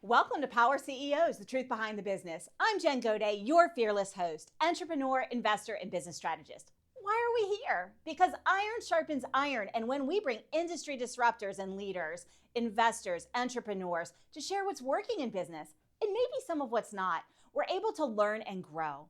Welcome to Power CEOs, the truth behind the business. I'm Jen Gaudet, your fearless host, entrepreneur, investor, and business strategist. Why are we here? Because iron sharpens iron, and when we bring industry disruptors and leaders, investors, entrepreneurs to share what's working in business and maybe some of what's not, we're able to learn and grow.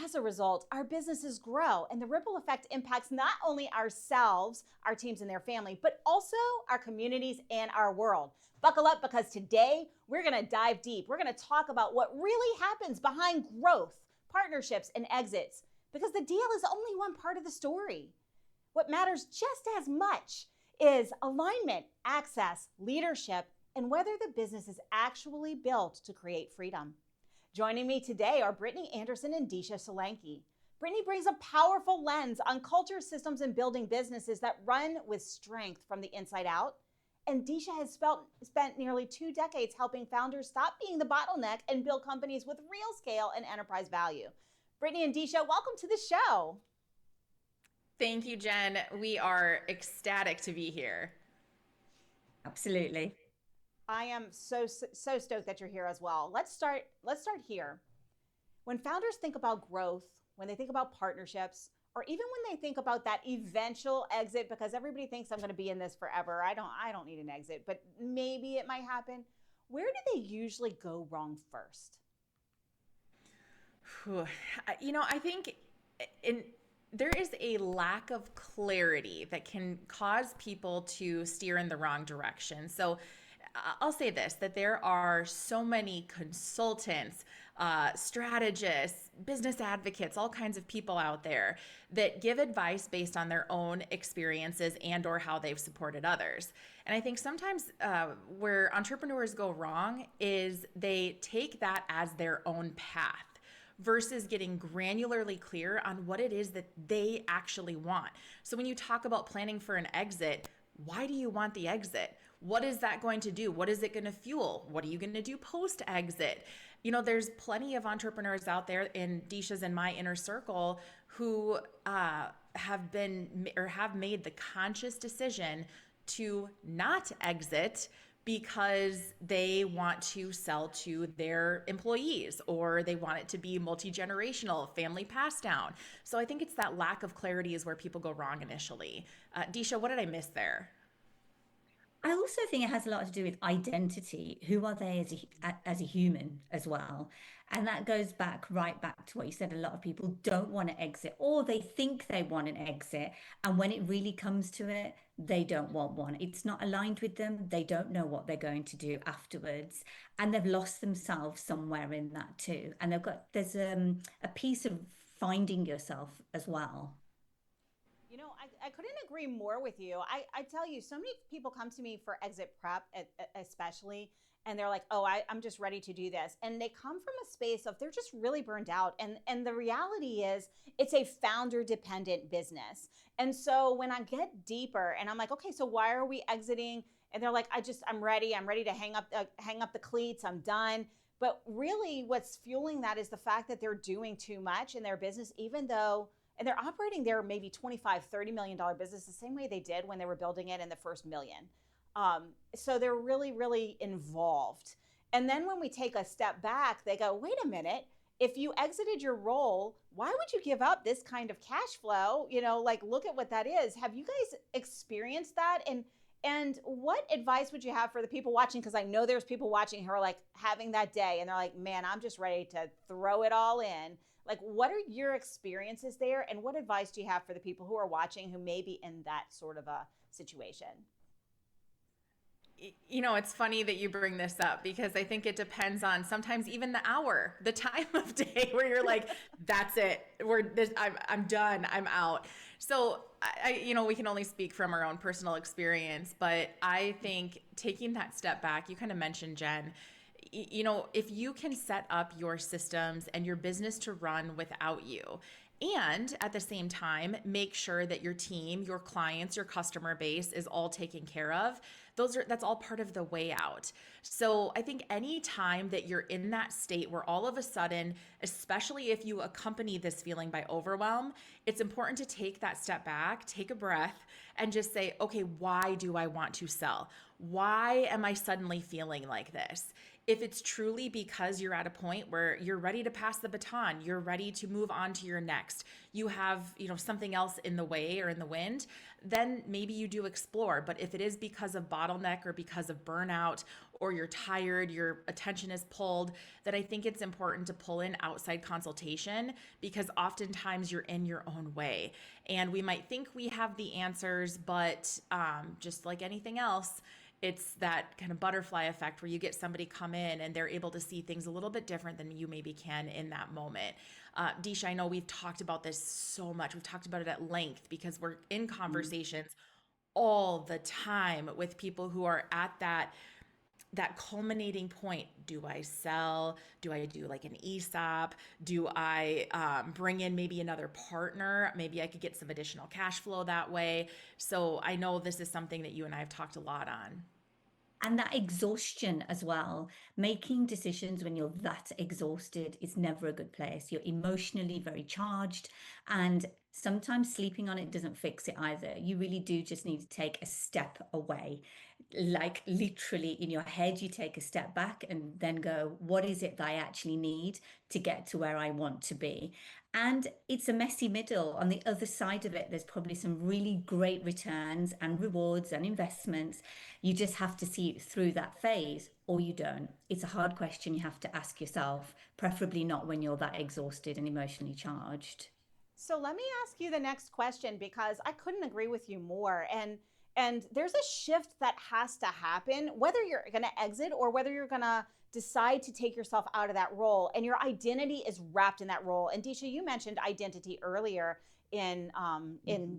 As a result, our businesses grow, and the ripple effect impacts not only ourselves, our teams and their family, but also our communities and our world. Buckle up, because today we're going to dive deep. We're going to talk about what really happens behind growth, partnerships, and exits, because the deal is only one part of the story. What matters just as much is alignment, access, leadership, and whether the business is actually built to create freedom. Joining me today are Brittany Anderson and Disha Solanki. Brittany brings a powerful lens on culture, systems, and building businesses that run with strength from the inside out. And Disha has spent nearly 2 decades helping founders stop being the bottleneck and build companies with real scale and enterprise value. Brittany and Disha, welcome to the show. Thank you, Jen. We are ecstatic to be here. Absolutely. I am so stoked that you're here as well. Let's start here. When founders think about growth, when they think about partnerships, or even when they think about that eventual exit, because everybody thinks I'm going to be in this forever. I don't need an exit, but maybe it might happen. Where do they usually go wrong first? I think there is a lack of clarity that can cause people to steer in the wrong direction. So I'll say this, that there are so many consultants, strategists, business advocates, all kinds of people out there that give advice based on their own experiences and or how they've supported others. And I think sometimes where entrepreneurs go wrong is they take that as their own path versus getting granularly clear on what it is that they actually want. So when you talk about planning for an exit, why do you want the exit? What is that going to do? What is it going to fuel? What are you going to do post-exit? There's plenty of entrepreneurs out there in Disha's and my inner circle who have made the conscious decision to not exit because they want to sell to their employees or they want it to be multi-generational, family pass down. So I think it's that lack of clarity is where people go wrong initially. Disha, what did I miss there? I also think it has a lot to do with identity. Who are they as a human as well? And that goes right back to what you said. A lot of people don't want to exit, or they think they want an exit. And when it really comes to it, they don't want one. It's not aligned with them. They don't know what they're going to do afterwards. And they've lost themselves somewhere in that too. And there's a piece of finding yourself as well. I couldn't agree more with you. I tell you, so many people come to me for exit prep, especially, and they're like, oh, I'm just ready to do this. And they come from a space of they're just really burned out. And the reality is it's a founder dependent business. And so when I get deeper and I'm like, okay, so why are we exiting? And they're like, I'm ready. I'm ready to hang up the cleats. I'm done. But really what's fueling that is the fact that they're doing too much in their business, even though and they're operating their maybe $25-30 million business the same way they did when they were building it in the first million. So they're really, really involved. And then when we take a step back, they go, wait a minute, if you exited your role, why would you give up this kind of cash flow? Look at what that is. Have you guys experienced that? And what advice would you have for the people watching? Because I know there's people watching who are like having that day and they're like, man, I'm just ready to throw it all in. Like, what are your experiences there? And what advice do you have for the people who are watching who may be in that sort of a situation? It's funny that you bring this up because I think it depends on sometimes even the hour, the time of day where you're like, that's it. I'm done. I'm out. So we can only speak from our own personal experience, but I think taking that step back, you kind of mentioned, Jen, if you can set up your systems and your business to run without you, and at the same time, make sure that your team, your clients, your customer base is all taken care of. That's all part of the way out. So I think any time that you're in that state where all of a sudden, especially if you accompany this feeling by overwhelm, it's important to take that step back, take a breath, and just say, okay, why do I want to sell? Why am I suddenly feeling like this? If it's truly because you're at a point where you're ready to pass the baton, you're ready to move on to your next, you have, something else in the way or in the wind, then maybe you do explore. But if it is because of bottleneck or because of burnout, or you're tired, your attention is pulled, then I think it's important to pull in outside consultation, because oftentimes you're in your own way. And we might think we have the answers, but just like anything else, it's that kind of butterfly effect where you get somebody come in and they're able to see things a little bit different than you maybe can in that moment. Disha, I know we've talked about this so much. We've talked about it at length because we're in conversations all the time with people who are at that culminating point. Do I sell? Do I do like an ESOP? Do I bring in maybe another partner? Maybe I could get some additional cash flow that way. So I know this is something that you and I have talked a lot on. And that exhaustion as well, making decisions when you're that exhausted is never a good place. You're emotionally very charged, and sometimes sleeping on it doesn't fix it either. You really do just need to take a step away. Like literally in your head, you take a step back and then go, what is it that I actually need to get to where I want to be? And it's a messy middle. On the other side of it, there's probably some really great returns and rewards and investments. You just have to see it through that phase, or you don't. It's a hard question you have to ask yourself, preferably not when you're that exhausted and emotionally charged. So let me ask you the next question, because I couldn't agree with you more. And there's a shift that has to happen, whether you're going to exit or whether you're going to decide to take yourself out of that role, and your identity is wrapped in that role. And Disha, you mentioned identity earlier in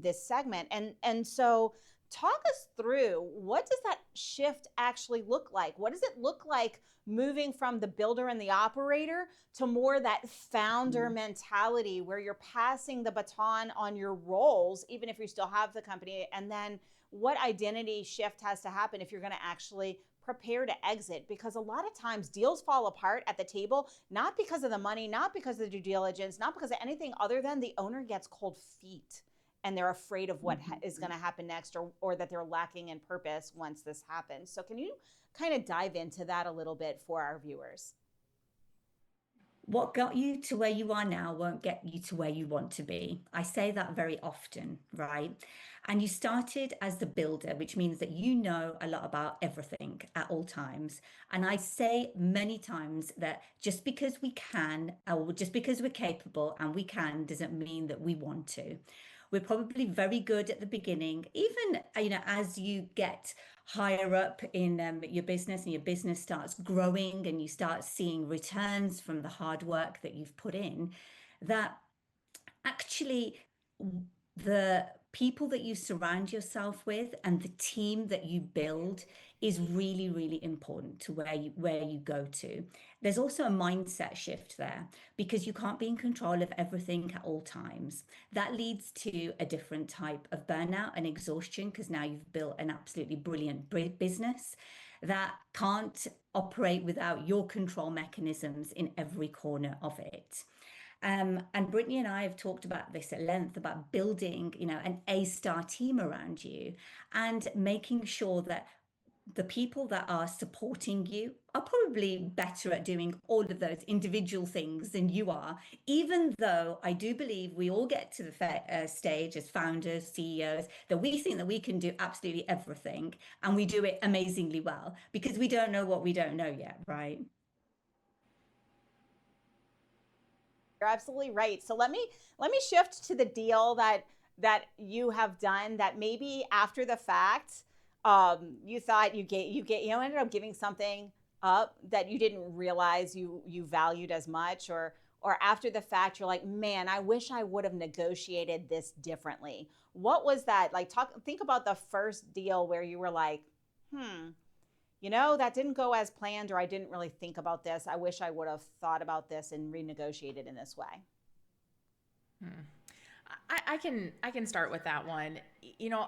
this segment, and so talk us through, what does that shift actually look like? What does it look like moving from the builder and the operator to more that founder mentality, where you're passing the baton on your roles, even if you still have the company? And then what identity shift has to happen if you're going to actually prepare to exit? Because a lot of times deals fall apart at the table, not because of the money, not because of the due diligence, not because of anything other than the owner gets cold feet and they're afraid of what is going to happen next, or that they're lacking in purpose once this happens. So can you kind of dive into that a little bit for our viewers? What got you to where you are now won't get you to where you want to be. I say that very often, right? And you started as the builder, which means that you know a lot about everything at all times. And I say many times that just because we can, or just because we're capable and we can, doesn't mean that we want to. We're probably very good at the beginning, even as you get higher up in your business and your business starts growing and you start seeing returns from the hard work that you've put in, that actually the people that you surround yourself with and the team that you build is really, really important to where you go to. There's also a mindset shift there, because you can't be in control of everything at all times. That leads to a different type of burnout and exhaustion, because now you've built an absolutely brilliant business that can't operate without your control mechanisms in every corner of it. And Brittany and I have talked about this at length, about building, an A-star team around you and making sure that the people that are supporting you are probably better at doing all of those individual things than you are, even though I do believe we all get to the stage as founders, CEOs, that we think that we can do absolutely everything, and we do it amazingly well because we don't know what we don't know yet, right? You're absolutely right. So let me shift to the deal that you have done, that maybe after the fact, you thought you ended up giving something up that you didn't realize you valued as much, or after the fact you're like, man, I wish I would have negotiated this differently. What was that like? Think about the first deal where you were like, that didn't go as planned, or I didn't really think about this. I wish I would have thought about this and renegotiated in this way. I can start with that one.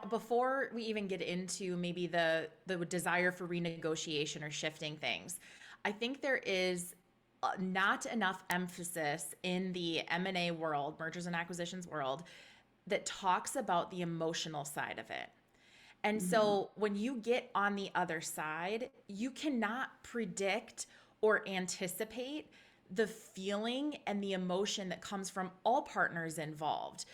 Before we even get into maybe the desire for renegotiation or shifting things, I think there is not enough emphasis in the M&A world, mergers and acquisitions world, that talks about the emotional side of it. And Mhm. so when you get on the other side, you cannot predict or anticipate the feeling and the emotion that comes from all partners involved.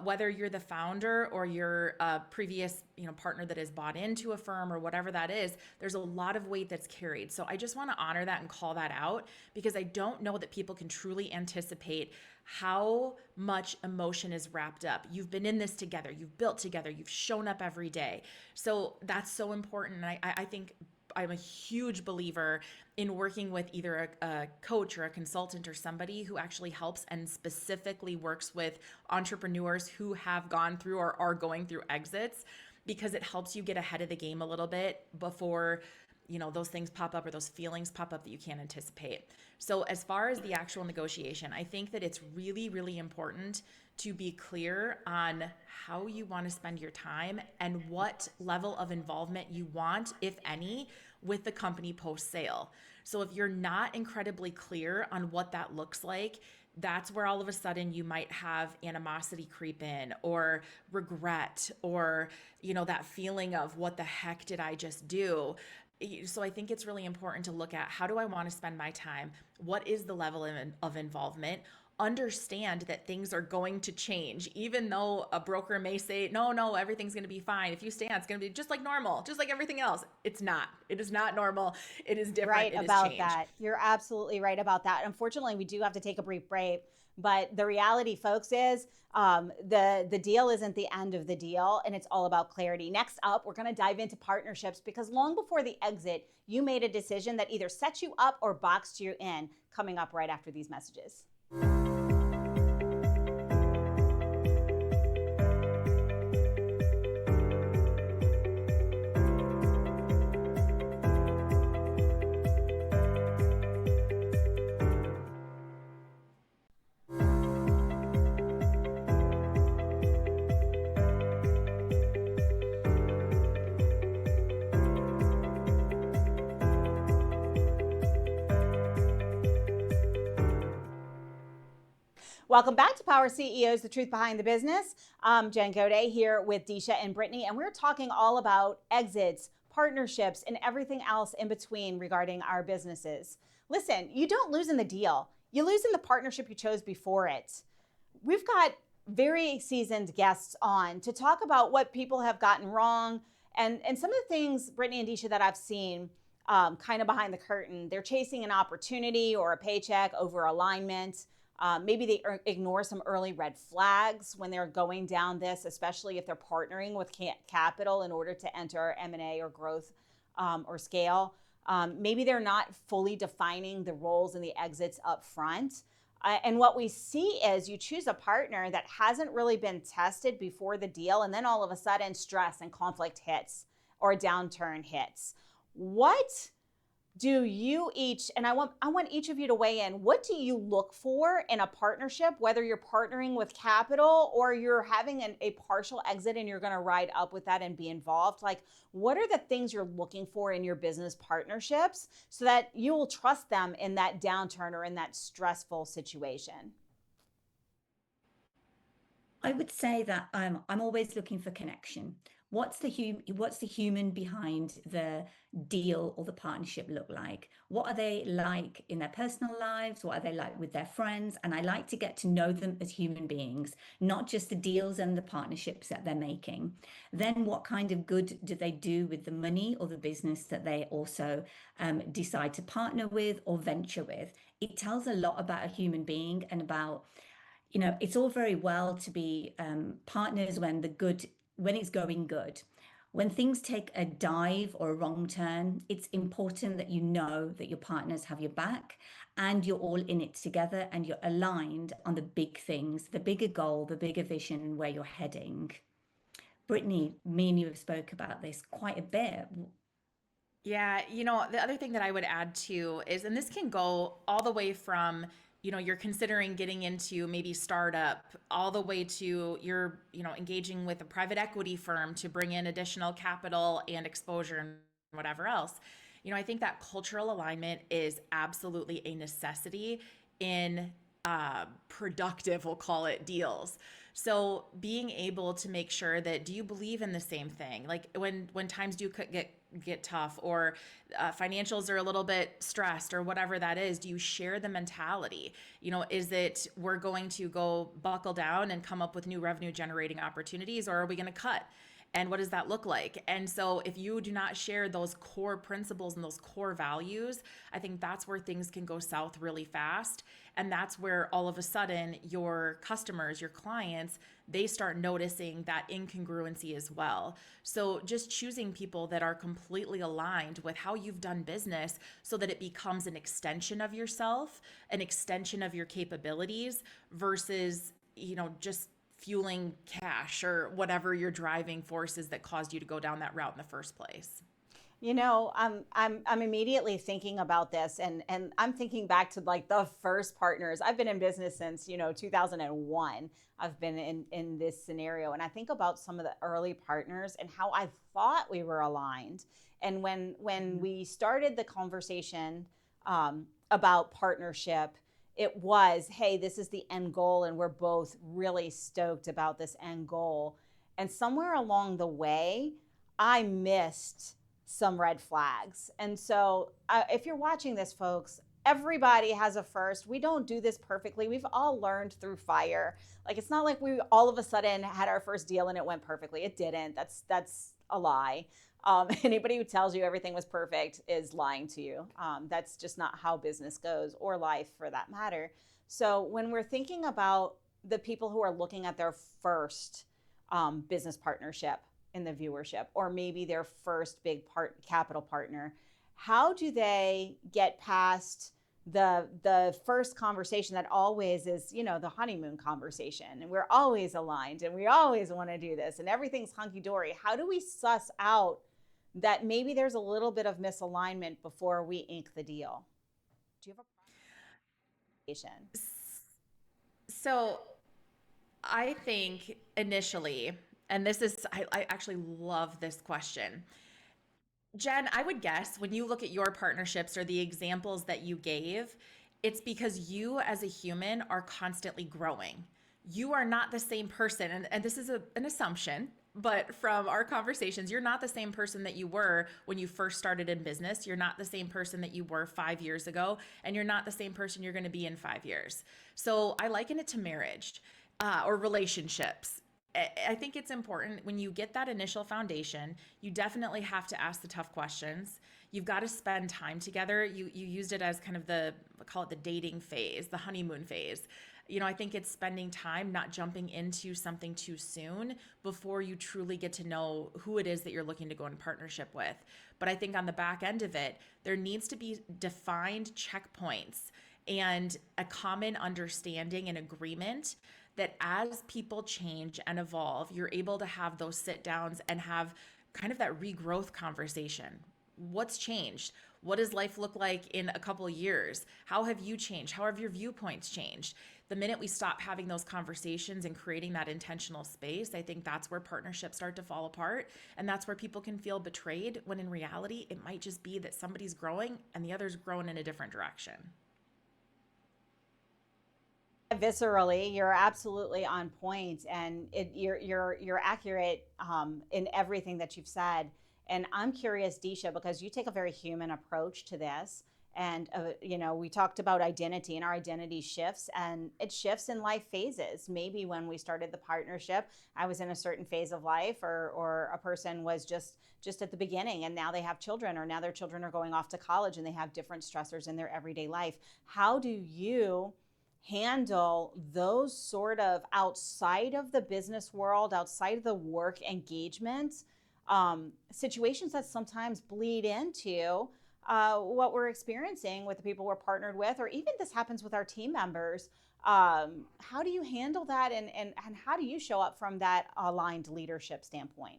Whether you're the founder or you're a previous, partner that has bought into a firm or whatever that is, there's a lot of weight that's carried. So I just want to honor that and call that out, because I don't know that people can truly anticipate how much emotion is wrapped up. You've been in this together, you've built together, you've shown up every day. So that's so important. And I think I'm a huge believer in working with either a coach or a consultant or somebody who actually helps and specifically works with entrepreneurs who have gone through or are going through exits, because it helps you get ahead of the game a little bit before those things pop up or those feelings pop up that you can't anticipate. So as far as the actual negotiation, I think that it's really, really important to be clear on how you want to spend your time and what level of involvement you want, if any, with the company post sale. So if you're not incredibly clear on what that looks like, that's where all of a sudden you might have animosity creep in, or regret, or that feeling of what the heck did I just do. So I think it's really important to look at, how do I want to spend my time? What is the level of involvement? Understand that things are going to change, even though a broker may say, no, everything's going to be fine. If you stay on, it's going to be just like normal, just like everything else. It's not. It is not normal. It is different. Right It is about change. that. You're absolutely right about that. Unfortunately, we do have to take a brief break, but the reality, folks, is the deal isn't the end of the deal, and it's all about clarity. Next up, we're going to dive into partnerships, because long before the exit, you made a decision that either set you up or boxed you in. Coming up right after these messages. Welcome back to Power CEOs, the truth behind the business. I'm Jen Gaudet here with Disha and Brittany, and we're talking all about exits, partnerships, and everything else in between regarding our businesses. Listen, you don't lose in the deal. You lose in the partnership you chose before it. We've got very seasoned guests on to talk about what people have gotten wrong, and some of the things, Brittany and Disha, that I've seen kind of behind the curtain. They're chasing an opportunity or a paycheck over alignment. Maybe they ignore some early red flags when they're going down this, especially if they're partnering with capital in order to enter M&A or growth or scale. Maybe they're not fully defining the roles and the exits up front. And what we see is you choose a partner that hasn't really been tested before the deal, and then all of a sudden stress and conflict hits or a downturn hits. What do you each, and I want each of you to weigh in, what do you look for in a partnership, whether you're partnering with capital or you're having a partial exit and you're going to ride up with that and be involved? Like, what are the things you're looking for in your business partnerships so that you will trust them in that downturn or in that stressful situation? I would say that I'm always looking for connection. What's the human behind the deal or the partnership look like? What are they like in their personal lives? What are they like with their friends? And I like to get to know them as human beings, not just the deals and the partnerships that they're making. Then what kind of good do they do with the money or the business that they also decide to partner with or venture with? It tells a lot about a human being and about, it's all very well to be partners when it's going good. When things take a dive or a wrong turn, it's important that you know that your partners have your back and you're all in it together and you're aligned on the big things, the bigger goal, the bigger vision, where you're heading. Brittany, me and you have spoke about this quite a bit. Yeah, the other thing that I would add too is, and this can go all the way from, you're considering getting into maybe startup, all the way to you're, engaging with a private equity firm to bring in additional capital and exposure and whatever else. I think that cultural alignment is absolutely a necessity in productive, we'll call it, deals. So being able to make sure that, do you believe in the same thing? Like when times do get tough, or financials are a little bit stressed, or whatever that is, do you share the mentality? Is it, we're going to go buckle down and come up with new revenue generating opportunities, or are we going to cut? And what does that look like? And so if you do not share those core principles and those core values, I think that's where things can go south really fast. And that's where all of a sudden your customers, your clients, they start noticing that incongruency as well. So just choosing people that are completely aligned with how you've done business, so that it becomes an extension of yourself, an extension of your capabilities, versus, just fueling cash or whatever your driving forces that caused you to go down that route in the first place. I'm immediately thinking about this, and I'm thinking back to like the first partners. I've been in business since 2001. I've been in this scenario, and I think about some of the early partners and how I thought we were aligned. And when we started the conversation about partnership, it was, hey, this is the end goal, and we're both really stoked about this end goal. And somewhere along the way, I missed some red flags. And so if you're watching this, folks, everybody has a first. We don't do this perfectly. We've all learned through fire. Like, it's not like we all of a sudden had our first deal and it went perfectly. It didn't. That's a lie. Anybody who tells you everything was perfect is lying to you. That's just not how business goes, or life for that matter. So when we're thinking about the people who are looking at their first business partnership in the viewership, or maybe their first big capital partner, how do they get past the first conversation that always is, the honeymoon conversation, and we're always aligned and we always want to do this and everything's hunky-dory? How do we suss out that maybe there's a little bit of misalignment before we ink the deal? Do you have a presentation? So I think initially, and this is, I actually love this question. Jen, I would guess when you look at your partnerships or the examples that you gave, it's because you as a human are constantly growing. You are not the same person. And this is an assumption, but from our conversations, you're not the same person that you were when you first started in business. You're not the same person that you were 5 years ago, and you're not the same person you're going to be in 5 years. So I liken it to marriage or relationships. I think it's important when you get that initial foundation, you definitely have to ask the tough questions. You've got to spend time together. You used it as kind of call it the dating phase, the honeymoon phase. I think it's spending time, not jumping into something too soon before you truly get to know who it is that you're looking to go in partnership with. But I think on the back end of it, there needs to be defined checkpoints and a common understanding and agreement that as people change and evolve, you're able to have those sit downs and have kind of that regrowth conversation. What's changed? What does life look like in a couple of years? How have you changed? How have your viewpoints changed? The minute we stop having those conversations and creating that intentional space, I think that's where partnerships start to fall apart. And that's where people can feel betrayed, when in reality, it might just be that somebody's growing and the other's growing in a different direction. Viscerally, you're absolutely on point, and you're accurate in everything that you've said. And I'm curious, Disha, because you take a very human approach to this. And we talked about identity, and our identity shifts, and it shifts in life phases. Maybe when we started the partnership, I was in a certain phase of life, or a person was just at the beginning, and now they have children, or now their children are going off to college and they have different stressors in their everyday life. How do you handle those sort of outside of the business world, outside of the work engagement situations that sometimes bleed into what we're experiencing with the people we're partnered with, or even this happens with our team members? How do you handle that, and how do you show up from that aligned leadership standpoint?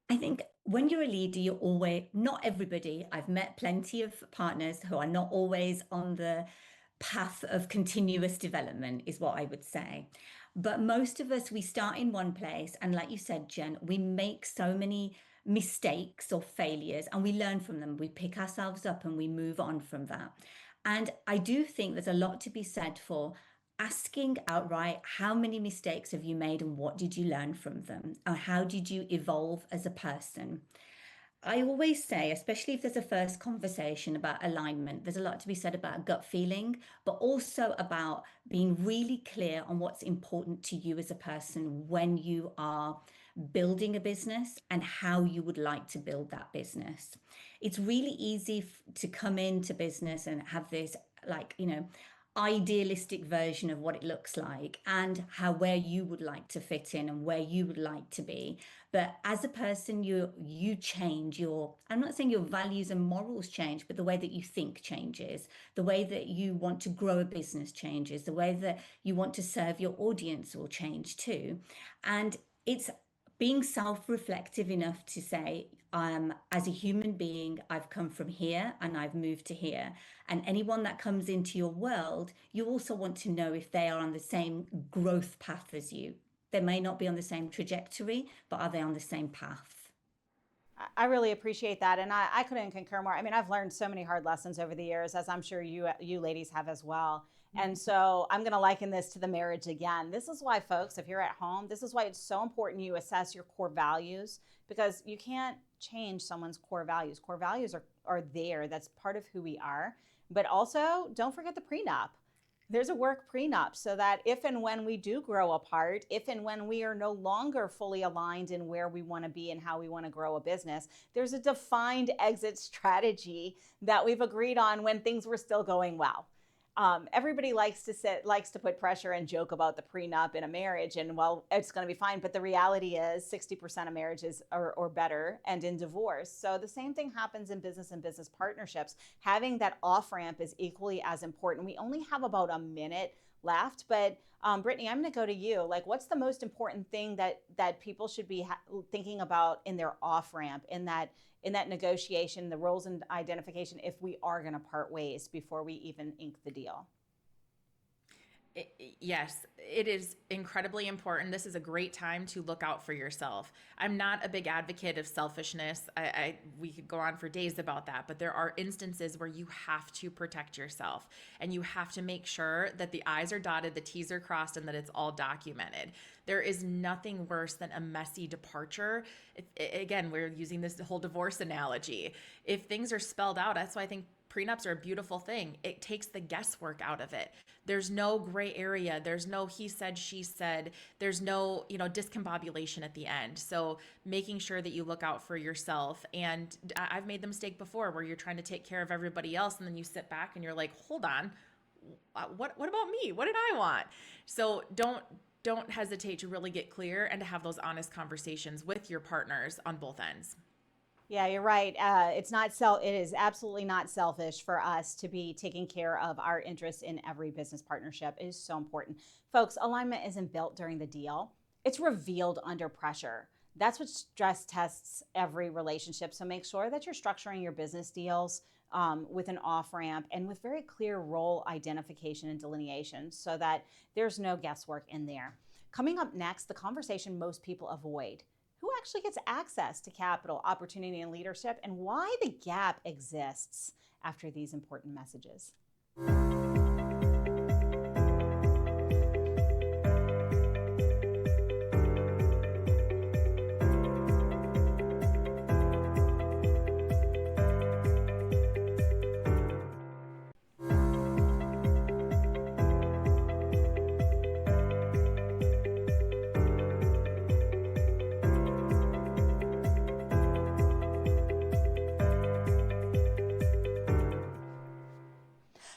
I think when you're a leader, you're always, not everybody, I've met plenty of partners who are not always on the path of continuous development, is what I would say. But most of us, we start in one place. And like you said, Jen, we make so many mistakes or failures and we learn from them. We pick ourselves up and we move on from that. And I do think there's a lot to be said for asking outright, how many mistakes have you made and what did you learn from them? Or how did you evolve as a person? I always say, especially if there's a first conversation about alignment, there's a lot to be said about gut feeling, but also about being really clear on what's important to you as a person when you are building a business and how you would like to build that business. It's really easy to come into business and have this, like, idealistic version of what it looks like and how where you would like to fit in and where you would like to be. But as a person, you change your, I'm not saying your values and morals change, but the way that you think changes, the way that you want to grow a business changes, the way that you want to serve your audience will change too. And it's being self-reflective enough to say, as a human being, I've come from here and I've moved to here. And anyone that comes into your world, you also want to know if they are on the same growth path as you. They may not be on the same trajectory, but are they on the same path? I really appreciate that, and I couldn't concur more. I mean, I've learned so many hard lessons over the years, as I'm sure you ladies have as well. And so I'm going to liken this to the marriage again. This is why, folks, if you're at home, this is why it's so important you assess your core values, because you can't change someone's core values. Core values are there. That's part of who we are. But also, don't forget the prenup. There's a work prenup so that if and when we do grow apart, if and when we are no longer fully aligned in where we want to be and how we want to grow a business, there's a defined exit strategy that we've agreed on when things were still going well. Everybody likes to put pressure and joke about the prenup in a marriage, and well, it's going to be fine. But the reality is 60% of marriages or better end in divorce. So the same thing happens in business and business partnerships. Having that off ramp is equally as important. We only have about a minute left, but Brittany, I'm going to go to you. Like, what's the most important thing that people should be thinking about in their off ramp, in that negotiation, the roles and identification, if we are going to part ways before we even ink the deal? Yes, it is incredibly important. This is a great time to look out for yourself. I'm not a big advocate of selfishness. We could go on for days about that, but there are instances where you have to protect yourself and you have to make sure that the I's are dotted, the T's are crossed, and that it's all documented. There is nothing worse than a messy departure. Again, we're using this whole divorce analogy. If things are spelled out, that's why I think prenups are a beautiful thing. It takes the guesswork out of it. There's no gray area. There's no he said, she said. There's no, discombobulation at the end. So making sure that you look out for yourself. And I've made the mistake before where you're trying to take care of everybody else and then you sit back and you're like, hold on, what about me? What did I want? So don't hesitate to really get clear and to have those honest conversations with your partners on both ends. Yeah, you're right. It is absolutely not selfish for us to be taking care of our interests in every business partnership. It is so important. Folks, alignment isn't built during the deal. It's revealed under pressure. That's what stress tests every relationship. So make sure that you're structuring your business deals with an off ramp and with very clear role identification and delineation so that there's no guesswork in there. Coming up next, the conversation most people avoid. Who actually gets access to capital, opportunity, and leadership, and why the gap exists after these important messages.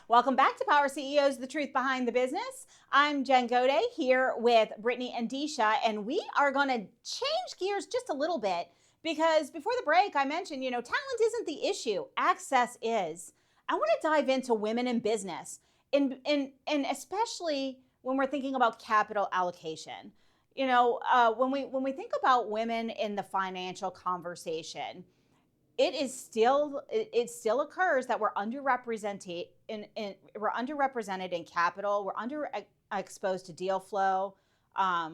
Welcome back to Power CEOs, the truth behind the business. I'm Jen Gaudet here with Brittany and Disha, and we are going to change gears just a little bit because before the break, I mentioned, talent isn't the issue, access is. I want to dive into women in business, and especially when we're thinking about capital allocation. When we think about women in the financial conversation, it still occurs that we're underrepresented in capital. We're underexposed to deal flow. A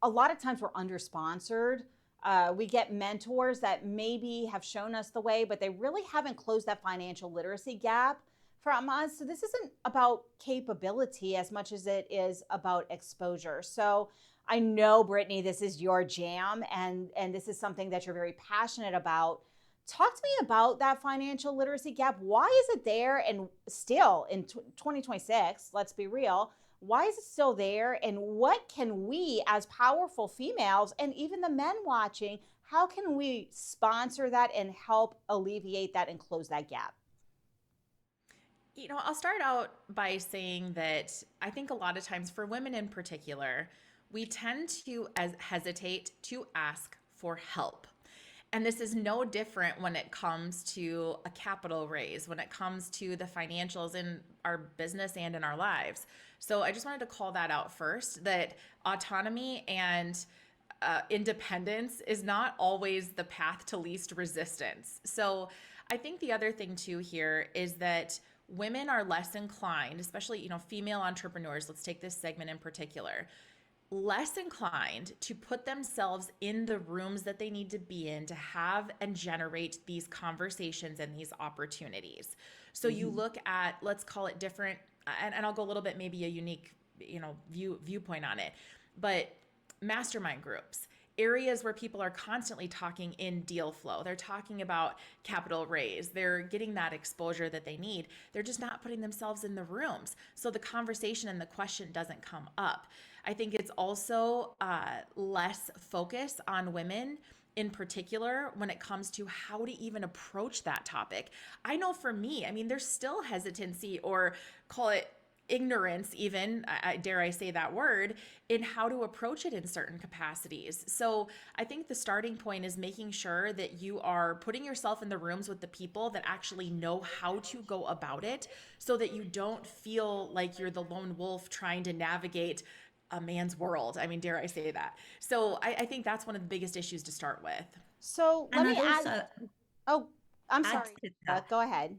lot of times we're undersponsored. We get mentors that maybe have shown us the way, but they really haven't closed that financial literacy gap from us. So this isn't about capability as much as it is about exposure. So I know, Brittany, this is your jam, and this is something that you're very passionate about. Talk to me about that financial literacy gap. Why is it there? And still in 2026, let's be real, why is it still there? And what can we as powerful females and even the men watching, how can we sponsor that and help alleviate that and close that gap? I'll start out by saying that I think a lot of times for women in particular, we tend to hesitate to ask for help. And this is no different when it comes to a capital raise, when it comes to the financials in our business and in our lives. So I just wanted to call that out first, that autonomy and independence is not always the path to least resistance. So I think the other thing too here is that women are less inclined, especially, female entrepreneurs, let's take this segment in particular, less inclined to put themselves in the rooms that they need to be in to have and generate these conversations and these opportunities. So you look at, let's call it different, and I'll go a little bit, maybe a unique, viewpoint on it, but mastermind groups, areas where people are constantly talking in deal flow. They're talking about capital raise. They're getting that exposure that they need. They're just not putting themselves in the rooms. So the conversation and the question doesn't come up. I think it's also less focus on women in particular when it comes to how to even approach that topic. I know for me, there's still hesitancy, or call it ignorance even, dare I say that word, in how to approach it in certain capacities. So I think the starting point is making sure that you are putting yourself in the rooms with the people that actually know how to go about it, so that you don't feel like you're the lone wolf trying to navigate a man's world. Dare I say that? So I think that's one of the biggest issues to start with. So let And me I'd add. also Oh, I'm add sorry. to that. Go ahead.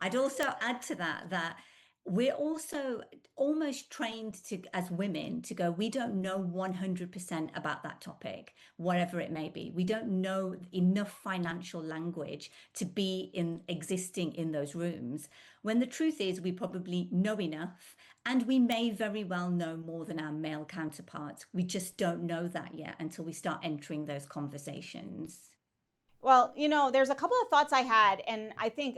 I'd also add to that we're also almost trained to, as women, to go, we don't know 100% about that topic, whatever it may be. We don't know enough financial language to be existing in those rooms. When the truth is, we probably know enough, and we may very well know more than our male counterparts. We just don't know that yet until we start entering those conversations. Well, there's a couple of thoughts I had, and I think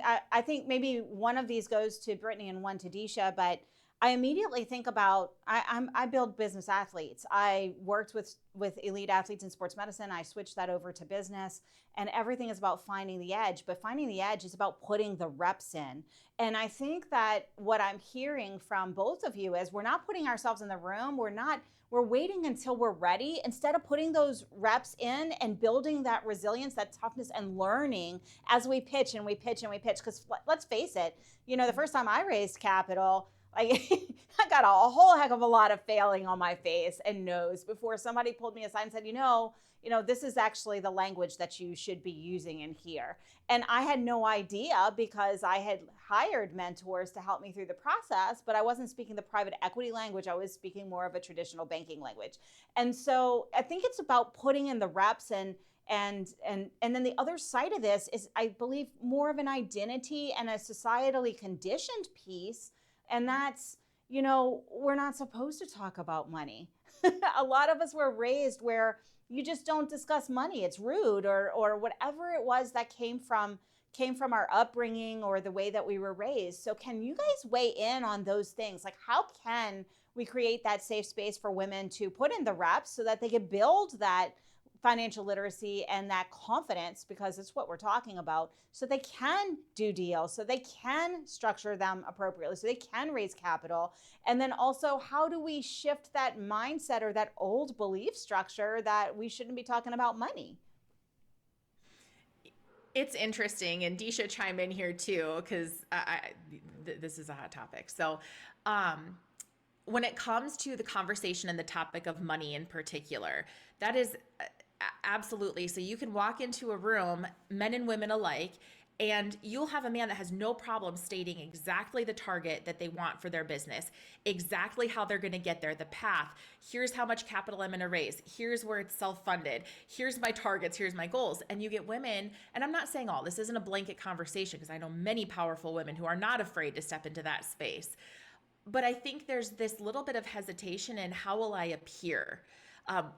maybe one of these goes to Brittany and one to Disha. But I immediately think about I build business athletes. I worked with elite athletes in sports medicine. I switched that over to business, and everything is about finding the edge. But finding the edge is about putting the reps in. And I think that what I'm hearing from both of you is we're not putting ourselves in the room. We're waiting until we're ready instead of putting those reps in and building that resilience, that toughness, and learning as we pitch and we pitch and we pitch. Because let's face it, the first time I raised capital, I got a whole heck of a lot of failing on my face and nose before somebody pulled me aside and said, this is actually the language that you should be using in here. And I had no idea, because I had hired mentors to help me through the process, but I wasn't speaking the private equity language. I was speaking more of a traditional banking language. And so I think it's about putting in the reps, and then the other side of this is, I believe, more of an identity and a societally conditioned piece. And that's, we're not supposed to talk about money. A lot of us were raised where you just don't discuss money. It's rude, or whatever it was that came from our upbringing or the way that we were raised. So can you guys weigh in on those things? Like, how can we create that safe space for women to put in the reps so that they can build that financial literacy and that confidence, because it's what we're talking about, so they can do deals, so they can structure them appropriately, so they can raise capital? And then also, how do we shift that mindset or that old belief structure that we shouldn't be talking about money? It's interesting, and Disha chime in here too, because this is a hot topic. So when it comes to the conversation and the topic of money in particular, that is absolutely. So you can walk into a room, men and women alike, And you'll have a man that has no problem stating exactly the target that they want for their business, exactly how they're going to get there, the path. Here's how much capital I'm going to raise. Here's where it's self-funded. Here's my targets. Here's my goals. And you get women, and I'm not saying all, this isn't a blanket conversation, because I know many powerful women who are not afraid to step into that space. But I think there's this little bit of hesitation in, how will I appear?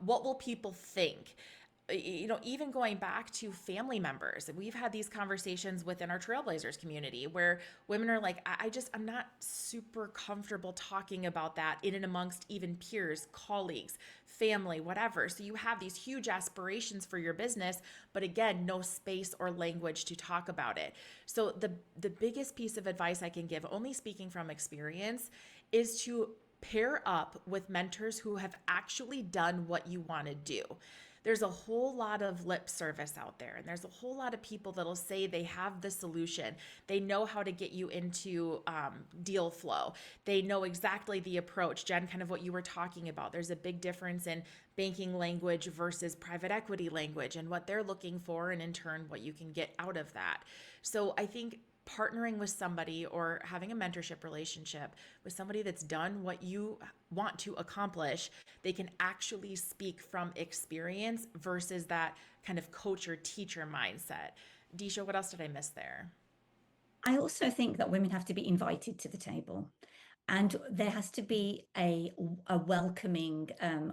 What will people think? Even going back to family members, we've had these conversations within our Trailblazers community where women are like, I'm not super comfortable talking about that in and amongst even peers, colleagues, family, whatever. So you have these huge aspirations for your business, but again, no space or language to talk about it. So the biggest piece of advice I can give, only speaking from experience, is to pair up with mentors who have actually done what you want to do. There's a whole lot of lip service out there, and there's a whole lot of people that'll say they have the solution. They know how to get you into deal flow. They know exactly the approach. Jen, kind of what you were talking about. There's a big difference in banking language versus private equity language and what they're looking for, and in turn, what you can get out of that. So I think partnering with somebody or having a mentorship relationship with somebody that's done what you want to accomplish, they can actually speak from experience versus that kind of coach or teacher mindset. Disha, what else did I miss there? I also think that women have to be invited to the table. And there has to be a welcoming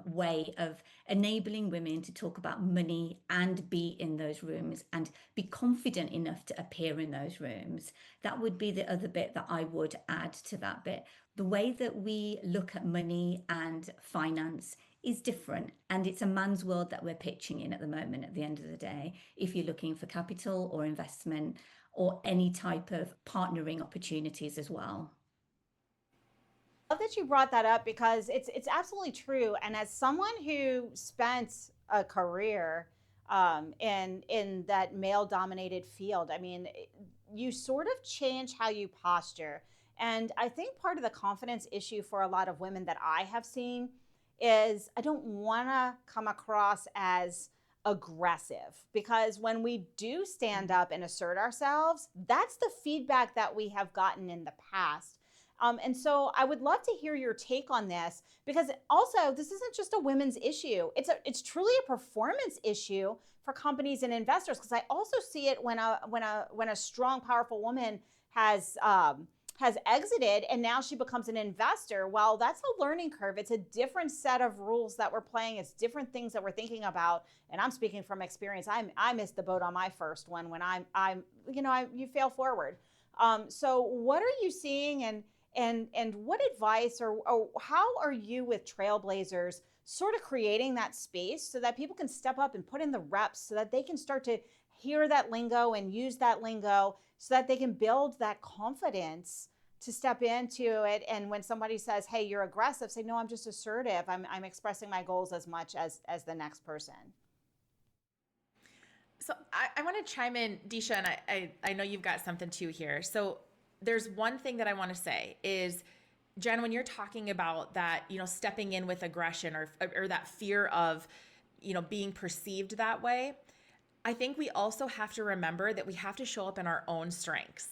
way of enabling women to talk about money and be in those rooms and be confident enough to appear in those rooms. That would be the other bit that I would add to that bit. The way that we look at money and finance is different. And it's a man's world that we're pitching in at the moment, at the end of the day, if you're looking for capital or investment or any type of partnering opportunities as well. Love that you brought that up, because it's absolutely true. And as someone who spent a career in that male dominated field, I mean, you sort of change how you posture. And I think part of the confidence issue for a lot of women that I have seen is, I don't want to come across as aggressive, because when we do stand up and assert ourselves, that's the feedback that we have gotten in the past. And so I would love to hear your take on this, because also this isn't just a women's issue. It's truly a performance issue for companies and investors, because I also see it when a strong, powerful woman has exited and now she becomes an investor. Well, that's a learning curve. It's a different set of rules that we're playing. It's different things that we're thinking about. And I'm speaking from experience. I missed the boat on my first one when you fail forward. So what are you seeing, and what advice or how are you with Trailblazers sort of creating that space so that people can step up and put in the reps, so that they can start to hear that lingo and use that lingo, so that they can build that confidence to step into it? And when somebody says, hey, you're aggressive, say, no, I'm just assertive. I'm expressing my goals as much as the next person. So I want to chime in, Disha, and I know you've got something too here. So there's one thing that I want to say is, Jen, when you're talking about that, stepping in with aggression or that fear of, being perceived that way, I think we also have to remember that we have to show up in our own strengths.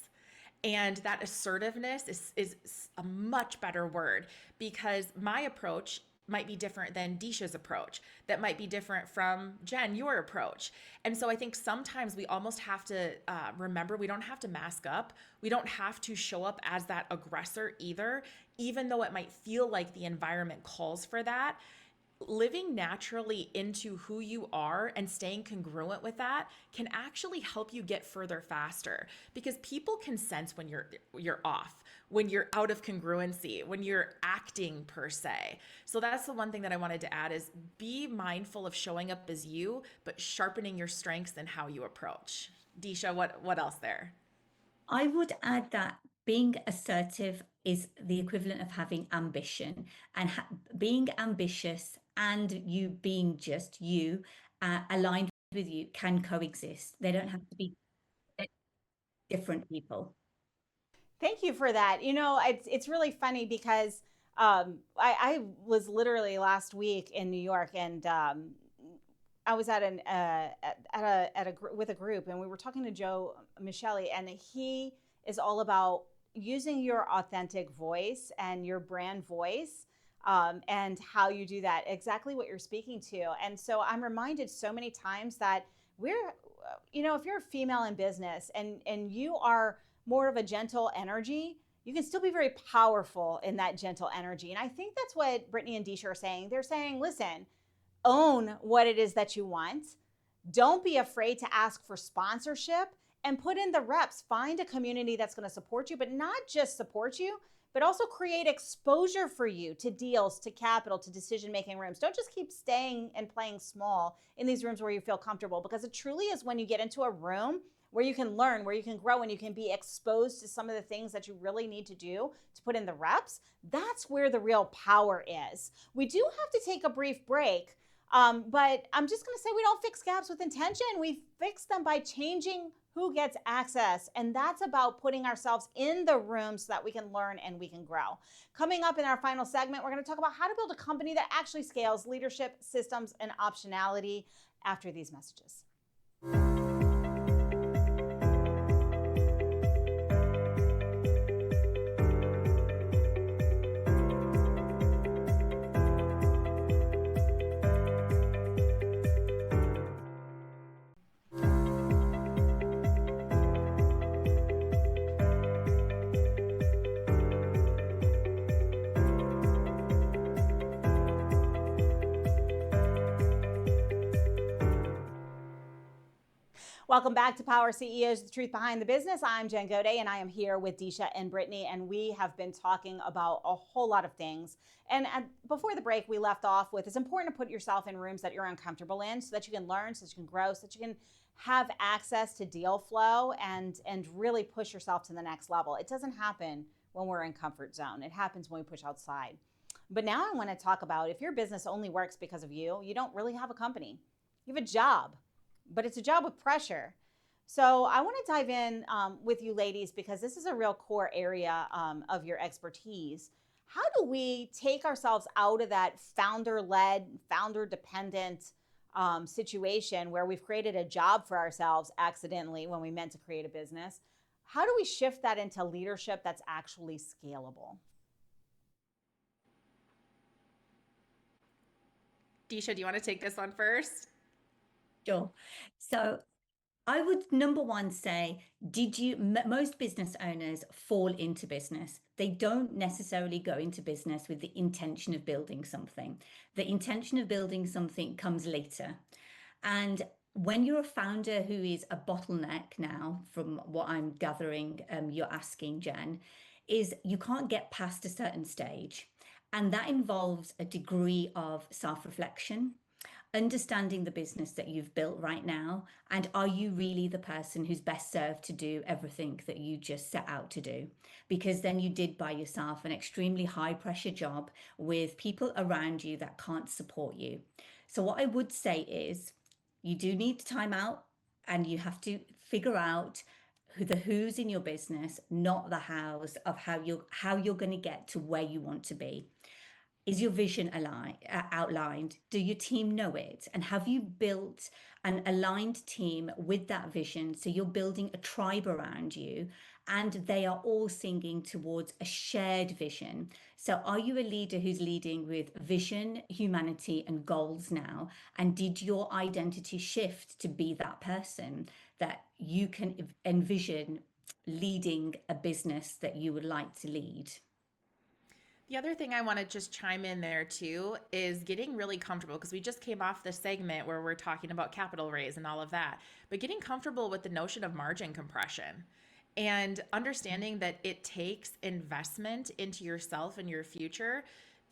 And that assertiveness is a much better word, because my approach might be different than Disha's approach. That might be different from Jen, your approach. And so I think sometimes we almost have to remember, we don't have to mask up. We don't have to show up as that aggressor either, even though it might feel like the environment calls for that. Living naturally into who you are and staying congruent with that can actually help you get further faster, because people can sense when you're off, when you're out of congruency, when you're acting per se. So that's the one thing that I wanted to add, is be mindful of showing up as you, but sharpening your strengths and how you approach. Disha, what else there? I would add that being assertive is the equivalent of having ambition, and being ambitious and you being just you, aligned with you, can coexist. They don't have to be different people. Thank you for that. It's really funny, because I was literally last week in New York, and I was at with a group, and we were talking to Joe Michele, and he is all about using your authentic voice and your brand voice, and how you do that, exactly what you're speaking to. And so I'm reminded so many times that we're, if you're a female in business and you are more of a gentle energy, you can still be very powerful in that gentle energy. And I think that's what Brittany and Disha are saying. They're saying, listen, own what it is that you want. Don't be afraid to ask for sponsorship and put in the reps. Find a community that's going to support you, but not just support you, but also create exposure for you to deals, to capital, to decision-making rooms. Don't just keep staying and playing small in these rooms where you feel comfortable, because it truly is when you get into a room where you can learn, where you can grow, and you can be exposed to some of the things that you really need to do to put in the reps. That's where the real power is. We do have to take a brief break, but I'm just going to say we don't fix gaps with intention. We fix them by changing who gets access. And that's about putting ourselves in the room so that we can learn and we can grow. Coming up in our final segment, we're going to talk about how to build a company that actually scales leadership, systems, and optionality after these messages. Welcome back to Power CEOs, the truth behind the business. I'm Jen Gaudet, and I am here with Disha and Brittany, and we have been talking about a whole lot of things. And before the break, we left off with it's important to put yourself in rooms that you're uncomfortable in so that you can learn, so that you can grow, so that you can have access to deal flow and really push yourself to the next level. It doesn't happen when we're in comfort zone. It happens when we push outside. But now I want to talk about if your business only works because of you, you don't really have a company. You have a job, but it's a job with pressure. So I want to dive in with you ladies, because this is a real core area of your expertise. How do we take ourselves out of that founder-led, founder-dependent situation where we've created a job for ourselves accidentally when we meant to create a business? How do we shift that into leadership that's actually scalable? Disha, do you want to take this one first? Sure. So I would, number one, say, most business owners fall into business. They don't necessarily go into business with the intention of building something. The intention of building something comes later. And when you're a founder who is a bottleneck now, from what I'm gathering, you're asking, Jen, is you can't get past a certain stage. And that involves a degree of self-reflection, understanding the business that you've built right now, and are you really the person who's best served to do everything that you just set out to do? Because then you did by yourself an extremely high pressure job with people around you that can't support you. So what I would say is you do need time out, and you have to figure out the who's in your business, not the hows of how you're going to get to where you want to be. Is your vision outlined? Do your team know it? And have you built an aligned team with that vision? So you're building a tribe around you, and they are all singing towards a shared vision. So are you a leader who's leading with vision, humanity, and goals now? And did your identity shift to be that person that you can envision leading a business that you would like to lead? The other thing I want to just chime in there too is getting really comfortable, because we just came off this segment where we're talking about capital raise and all of that, but getting comfortable with the notion of margin compression and understanding that it takes investment into yourself and your future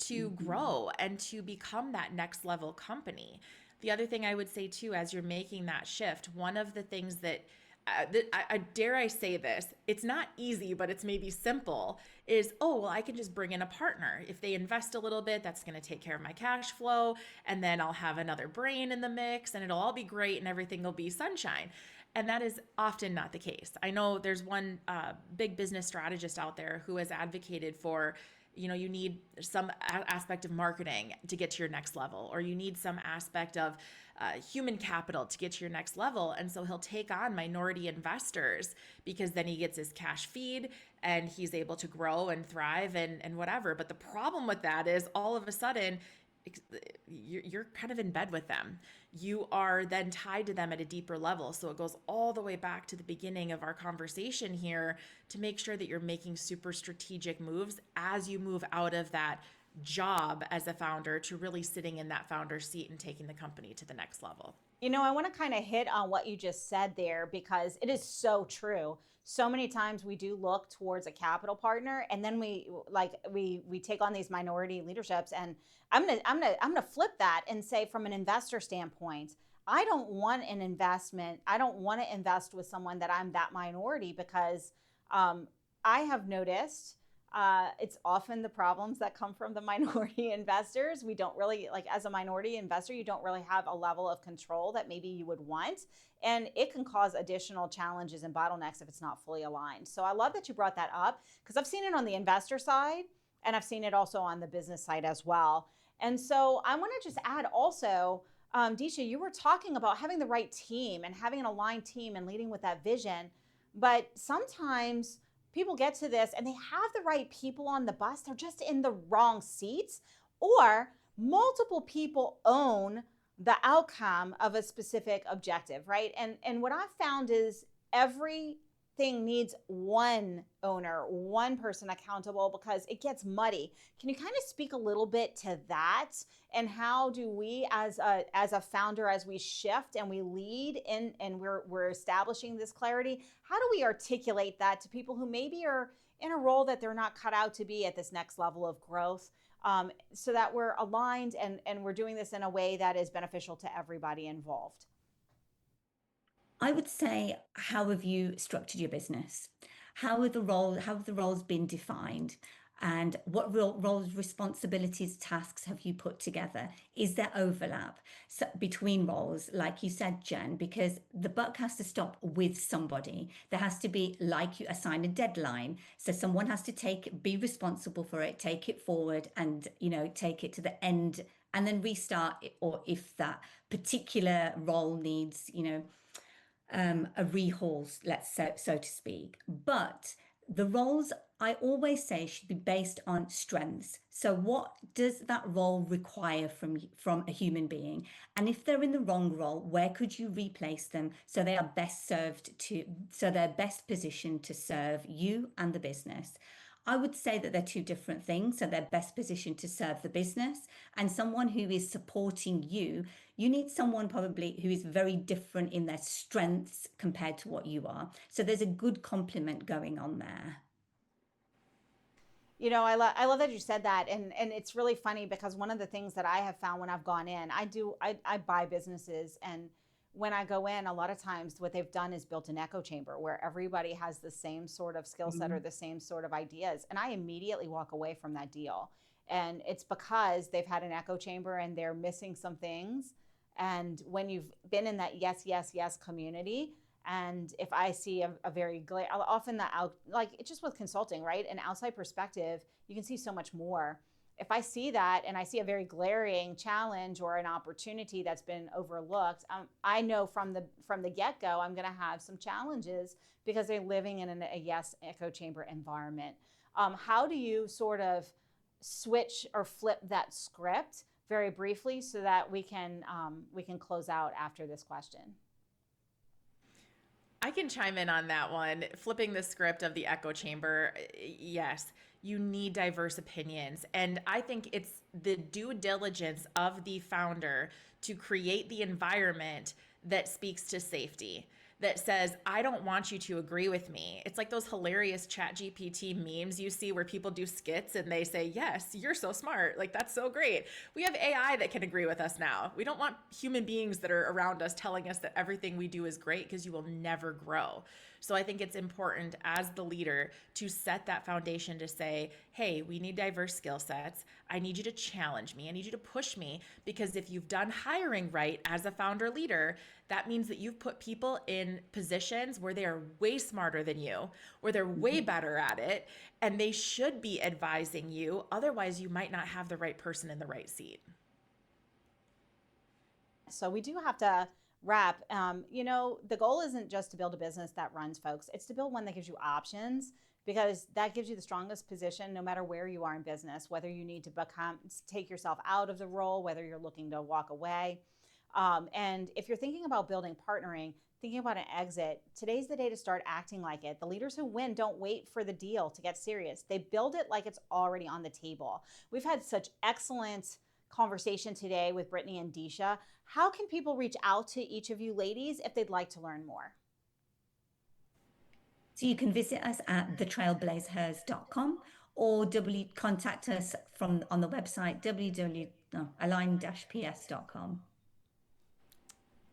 to grow and to become that next level company. The other thing I would say too, as you're making that shift, one of the things that I dare I say this, it's not easy, but it's maybe simple, is, oh, well, I can just bring in a partner. If they invest a little bit, that's going to take care of my cash flow. And then I'll have another brain in the mix and it'll all be great and everything will be sunshine. And that is often not the case. I know there's one big business strategist out there who has advocated for, you need some aspect of marketing to get to your next level, or you need some aspect of human capital to get to your next level. And so he'll take on minority investors because then he gets his cash feed and he's able to grow and thrive and whatever. But the problem with that is all of a sudden, you're kind of in bed with them. You are then tied to them at a deeper level. So it goes all the way back to the beginning of our conversation here to make sure that you're making super strategic moves as you move out of that job as a founder to really sitting in that founder seat and taking the company to the next level. I want to kind of hit on what you just said there because it is so true. So many times we do look towards a capital partner, and then we take on these minority leaderships. And I'm gonna flip that and say, from an investor standpoint, I don't want an investment. I don't want to invest with someone that I'm that minority because I have noticed. It's often the problems that come from the minority investors. We don't really, as a minority investor, you don't really have a level of control that maybe you would want. And it can cause additional challenges and bottlenecks if it's not fully aligned. So I love that you brought that up because I've seen it on the investor side and I've seen it also on the business side as well. And so I want to just add also, Disha, you were talking about having the right team and having an aligned team and leading with that vision. But sometimes people get to this and they have the right people on the bus, they're just in the wrong seats, or multiple people own the outcome of a specific objective, right? And what I've found is everything needs one owner, one person accountable because it gets muddy. Can you kind of speak a little bit to that? And how do we as a founder, as we shift and we lead in and we're establishing this clarity, how do we articulate that to people who maybe are in a role that they're not cut out to be at this next level of growth, so that we're aligned and we're doing this in a way that is beneficial to everybody involved? I would say, how have you structured your business? How have the roles been defined? And what roles, responsibilities, tasks have you put together? Is there overlap between roles, like you said, Jen? Because the buck has to stop with somebody. There has to be, like, you assign a deadline. So someone has to be responsible for it, take it forward, and take it to the end, and then restart it, or if that particular role needs, a rehaul, so to speak. But the roles, I always say, should be based on strengths. So what does that role require from a human being? And if they're in the wrong role, where could you replace them so they're best positioned to serve you and the business? I would say that they're two different things. So they're best positioned to serve the business, and someone who is supporting you. You need someone probably who is very different in their strengths compared to what you are. So there's a good complement going on there. I love that you said that. And it's really funny because one of the things that I have found when I've gone in, I buy businesses, and when I go in, a lot of times what they've done is built an echo chamber where everybody has the same sort of skill set or the same sort of ideas. And I immediately walk away from that deal. And it's because they've had an echo chamber and they're missing some things. And when you've been in that yes, yes, yes community, and if I see a very often it's just with consulting, right? An outside perspective, you can see so much more. If I see that and I see a very glaring challenge or an opportunity that's been overlooked, I know from the get-go I'm going to have some challenges because they're living in a yes echo chamber environment. How do you sort of switch or flip that script very briefly so that we can close out after this question? I can chime in on that one. Flipping the script of the echo chamber, yes, you need diverse opinions. And I think it's the due diligence of the founder to create the environment that speaks to safety, that says, I don't want you to agree with me. It's like those hilarious ChatGPT memes you see where people do skits and they say, yes, you're so smart. Like, that's so great. We have AI that can agree with us now. We don't want human beings that are around us telling us that everything we do is great, because you will never grow. So I think it's important as the leader to set that foundation to say, hey, we need diverse skill sets. I need you to challenge me. I need you to push me, because if you've done hiring right as a founder leader, that means that you've put people in positions where they are way smarter than you, where they're way better at it, and they should be advising you. Otherwise, you might not have the right person in the right seat. So we do have to wrap. The goal isn't just to build a business that runs, folks. It's to build one that gives you options, because that gives you the strongest position no matter where you are in business, whether you need to take yourself out of the role, whether you're looking to walk away. And if you're thinking about building partnering, thinking about an exit, today's the day to start acting like it. The leaders who win don't wait for the deal to get serious. They build it like it's already on the table. We've had such excellent conversation today with Brittany and Disha. How can people reach out to each of you ladies if they'd like to learn more? So you can visit us at thetrailblazehers.com or contact us on the website www.align-ps.com.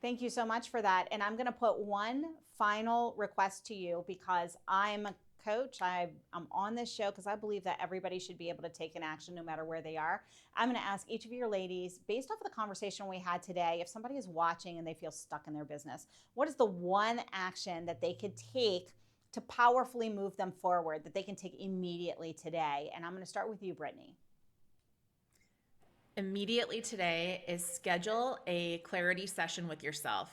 Thank you so much for that. And I'm going to put one final request to you, because I'm a coach. I'm on this show because I believe that everybody should be able to take an action no matter where they are. I'm going to ask each of your ladies, based off of the conversation we had today, if somebody is watching and they feel stuck in their business, what is the one action that they could take to powerfully move them forward, that they can take immediately today? And I'm going to start with you, Brittany. Immediately today is schedule a clarity session with yourself.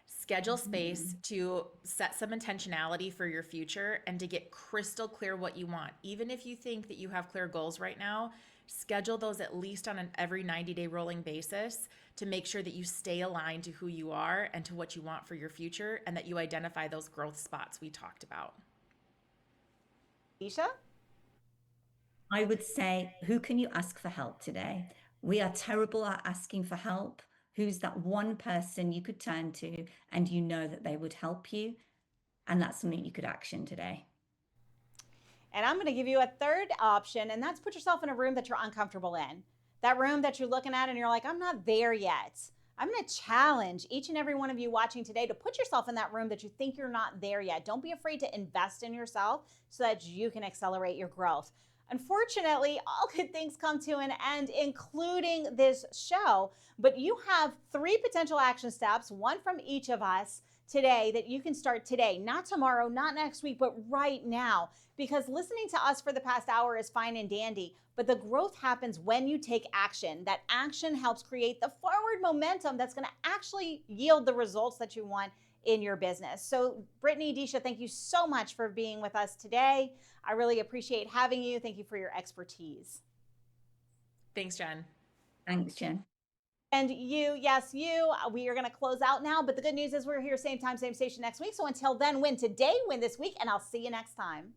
Schedule space to set some intentionality for your future and to get crystal clear what you want. Even if you think that you have clear goals right now, schedule those at least on an every 90-day rolling basis to make sure that you stay aligned to who you are and to what you want for your future, and that you identify those growth spots we talked about. Disha? I would say, who can you ask for help today? We are terrible at asking for help. Who's that one person you could turn to and you know that they would help you? And that's something you could action today. And I'm going to give you a third option, and that's put yourself in a room that you're uncomfortable in. That room that you're looking at and you're like, I'm not there yet. I'm going to challenge each and every one of you watching today to put yourself in that room that you think you're not there yet. Don't be afraid to invest in yourself so that you can accelerate your growth. Unfortunately, all good things come to an end, including this show. But you have 3 potential action steps, one from each of us today, that you can start today, not tomorrow, not next week, but right now. Because listening to us for the past hour is fine and dandy, but the growth happens when you take action. That action helps create the forward momentum that's going to actually yield the results that you want in your business. So Brittany, Disha, thank you so much for being with us today. I really appreciate having you. Thank you for your expertise. Thanks, Jen. Thanks, Jen. And you, yes, you, we are going to close out now, but the good news is we're here same time, same station next week. So until then, win today, win this week, and I'll see you next time.